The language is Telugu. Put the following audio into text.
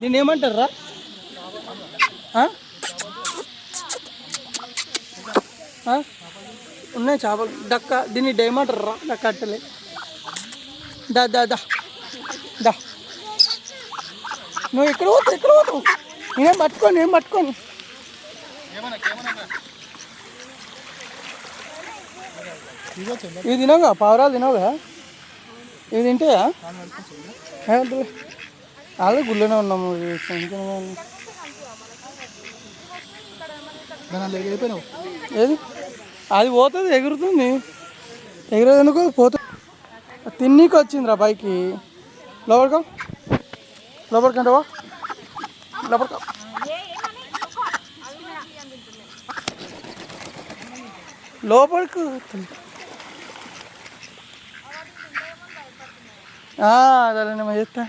దీన్ని ఏమంటారా? ఉన్నాయి చేపలు డక్క. దీన్ని ఏమంటారా? డక్క అట్టలే. దా దా దా దా. నువ్వు ఎక్కడ పోతావు? నేనేం పట్టుకోని ఇవి తినవుగా, పావురాలు తినవుగా, ఇవి తింటాయా? అదే గుళ్ళోనే ఉన్నాము. ఏది అది పోతుంది, ఎగురుతుంది. ఎగురేందుకు పోతుంది. తిన్నీకి వచ్చిందిరా పైకి. లోపలికంటవా? లోపలికి అదే చేస్తా.